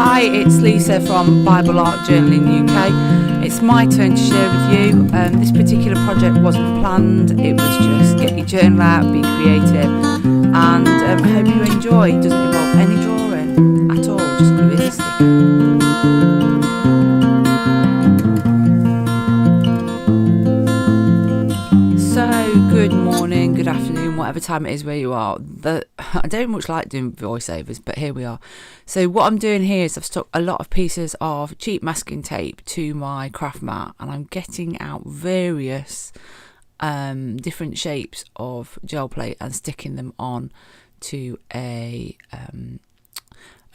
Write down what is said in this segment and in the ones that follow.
Hi, it's Lisa from Bible Art Journaling UK. It's my turn to share with you. This particular project wasn't planned, it was just get your journal out, be creative, and I hope you enjoy. It doesn't involve any drawing at all, just glue it to So, good morning, good afternoon, whatever time it is where you are. I don't much like doing voiceovers, but here we are. So what I'm doing here is I've stuck a lot of pieces of cheap masking tape to my craft mat, and I'm getting out various different shapes of gel plate and sticking them on to a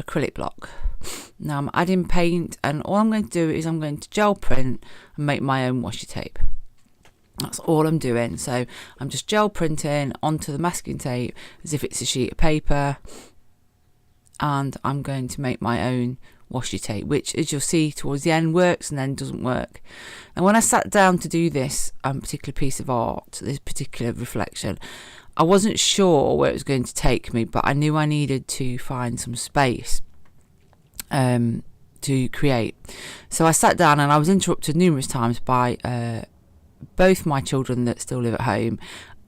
acrylic block. Now I'm adding paint, and all I'm going to do is I'm going to gel print and make my own washi tape. That's all I'm doing. So I'm just gel printing onto the masking tape as if it's a sheet of paper, and I'm going to make my own washi tape, which, as you'll see towards the end, works and then doesn't work. And when I sat down to do this particular piece of art, this particular reflection, I wasn't sure where it was going to take me, but I knew I needed to find some space to create. So I sat down, and I was interrupted numerous times by both my children that still live at home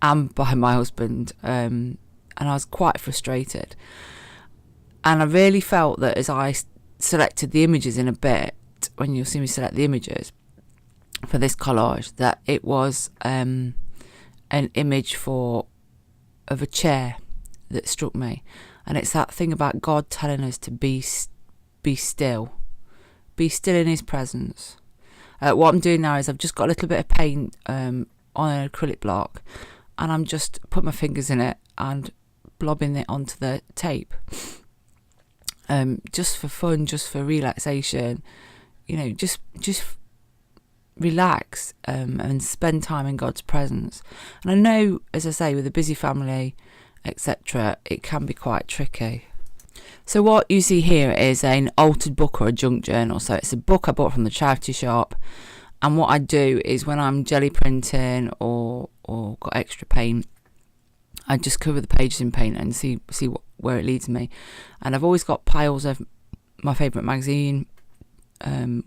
and by my husband, and I was quite frustrated. And I really felt that as I selected the images in a bit, when you'll see me select the images for this collage, that it was an image of a chair that struck me. And it's that thing about God telling us to be still in his presence. What I'm doing now is I've just got a little bit of paint on an acrylic block, and I'm just put my fingers in it and blobbing it onto the tape, just for fun, just for relaxation, just relax and spend time in God's presence. And I know, as I say, with a busy family, etc., it can be quite tricky. So what you see here is an altered book or a junk journal. So it's a book I bought from the charity shop, and what I do is when I'm jelly printing or got extra paint, I just cover the pages in paint and see where it leads me. And I've always got piles of my favourite magazine,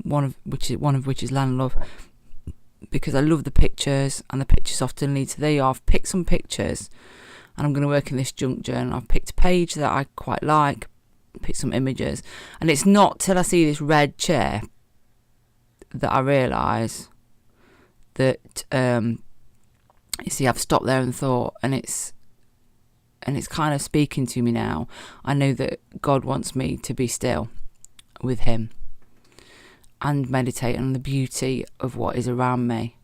one of which is Land Love, because I love the pictures, and the pictures often lead to, there you are, I've picked some pictures and I'm going to work in this junk journal. I've picked a page that I quite like, pick some images, and it's not till I see this red chair that I realise that you see, I've stopped there and thought, and it's kind of speaking to me now. I know that God wants me to be still with him and meditate on the beauty of what is around me.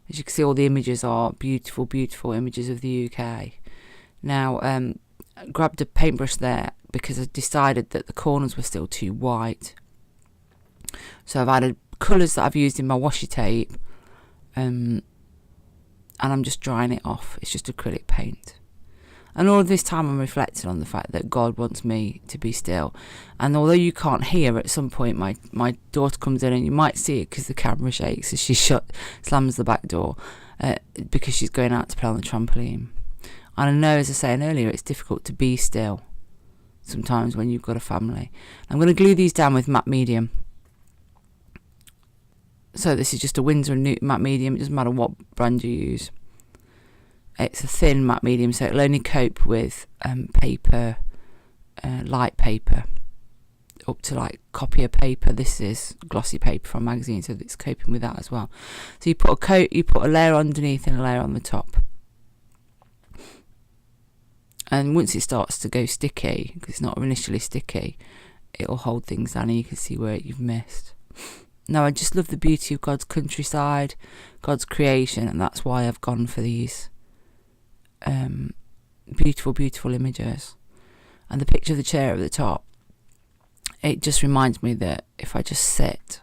As you can see, all the images are beautiful, beautiful images of the UK. Now, I grabbed a paintbrush there because I decided that the corners were still too white. So I've added colours that I've used in my washi tape, and I'm just drying it off. It's just acrylic paint. And all of this time I'm reflecting on the fact that God wants me to be still. And although you can't hear, at some point my daughter comes in, and you might see it because the camera shakes as she slams the back door, because she's going out to play on the trampoline. And I know, as I was saying earlier, it's difficult to be still sometimes when you've got a family. I'm going to glue these down with matte medium. So this is just a Winsor & Newton matte medium. It doesn't matter what brand you use. It's a thin matte medium, so it'll only cope with paper, light paper, up to like copier paper. This is glossy paper from a magazine, so it's coping with that as well. So you put a layer underneath and a layer on the top. And once it starts to go sticky, because it's not initially sticky, it'll hold things down and you can see where you've missed. Now, I just love the beauty of God's countryside, God's creation, and that's why I've gone for these beautiful, beautiful images. And the picture of the chair at the top, it just reminds me that if I just sit,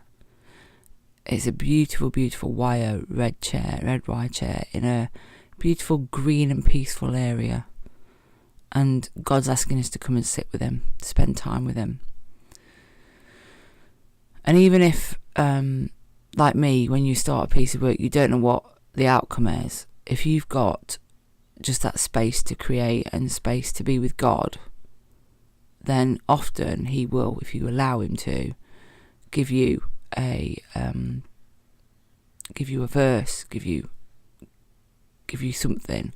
it's a beautiful, beautiful wire red wire chair in a beautiful green and peaceful area. And God's asking us to come and sit with him, to spend time with him. And even if, like me, when you start a piece of work, you don't know what the outcome is. If you've got just that space to create and space to be with God, then often he will, if you allow him to, give you a verse, give you something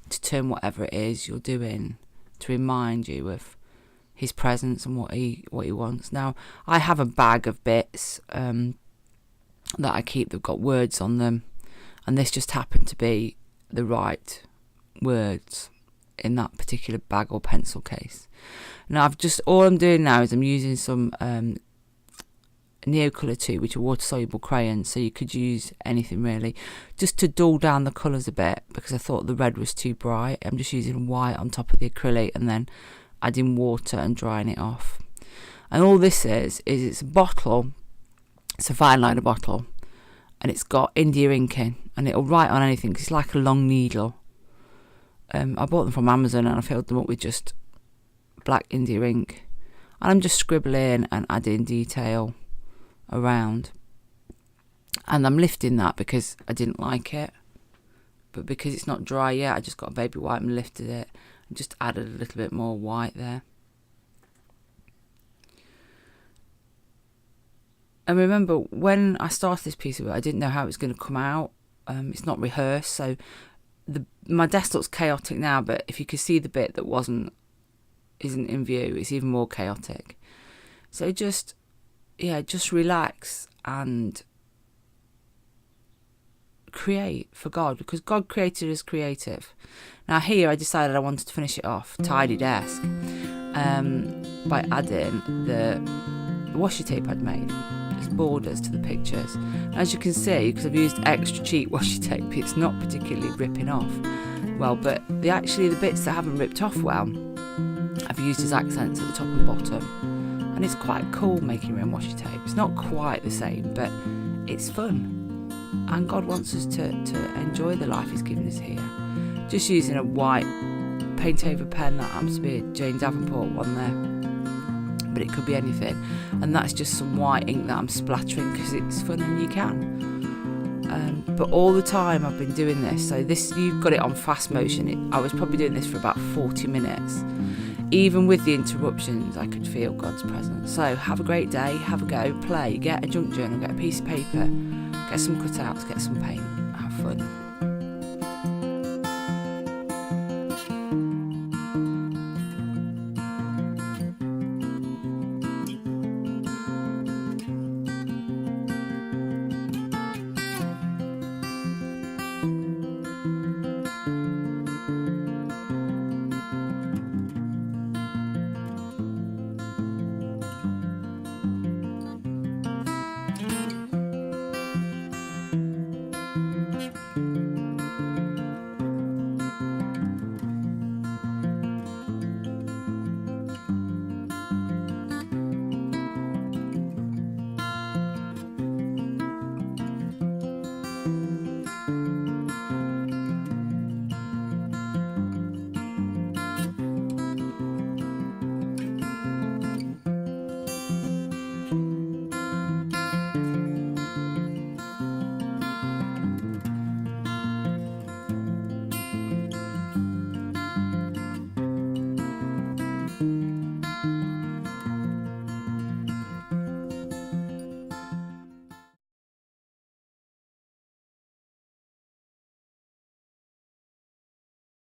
to turn whatever it is you're doing, to remind you of his presence and what he wants. Now, I have a bag of bits that I keep that've got words on them, and this just happened to be the right words in that particular bag or pencil case. Now, all I'm doing now is I'm using some Neocolor 2, which are water-soluble crayons, so you could use anything really, just to dull down the colours a bit, because I thought the red was too bright. I'm just using white on top of the acrylic and then adding water and drying it off. And all this is it's a bottle, it's a fine liner bottle, and it's got India ink in, and it'll write on anything, 'cause it's like a long needle. I bought them from Amazon, and I filled them up with just black India ink, and I'm just scribbling and adding detail around, and I'm lifting that because I didn't like it, but because it's not dry yet, I just got a baby wipe and lifted it and just added a little bit more white there. And remember, when I started this piece of work, I didn't know how it was going to come out. It's not rehearsed, so my desk looks chaotic now, but if you could see the bit that isn't in view, it's even more chaotic. So just relax and create for God, because God created us creative. Now here I decided I wanted to finish it off, tidy desk, by adding the washi tape I'd made as borders to the pictures. As you can see, because I've used extra cheap washi tape, it's not particularly ripping off well, but the bits that haven't ripped off well, I've used as accents at the top and bottom. And it's quite cool making your own washi tape. It's not quite the same, but it's fun. And God wants us to enjoy the life he's given us here. Just using a white paint over pen, that happens to be a Jane Davenport one there, but it could be anything. And that's just some white ink that I'm splattering because it's fun and you can. But all the time I've been doing this, so you've got it on fast motion. I was probably doing this for about 40 minutes. Even with the interruptions, I could feel God's presence. So have a great day, have a go, play, get a junk journal, get a piece of paper, get some cutouts, get some paint, have fun.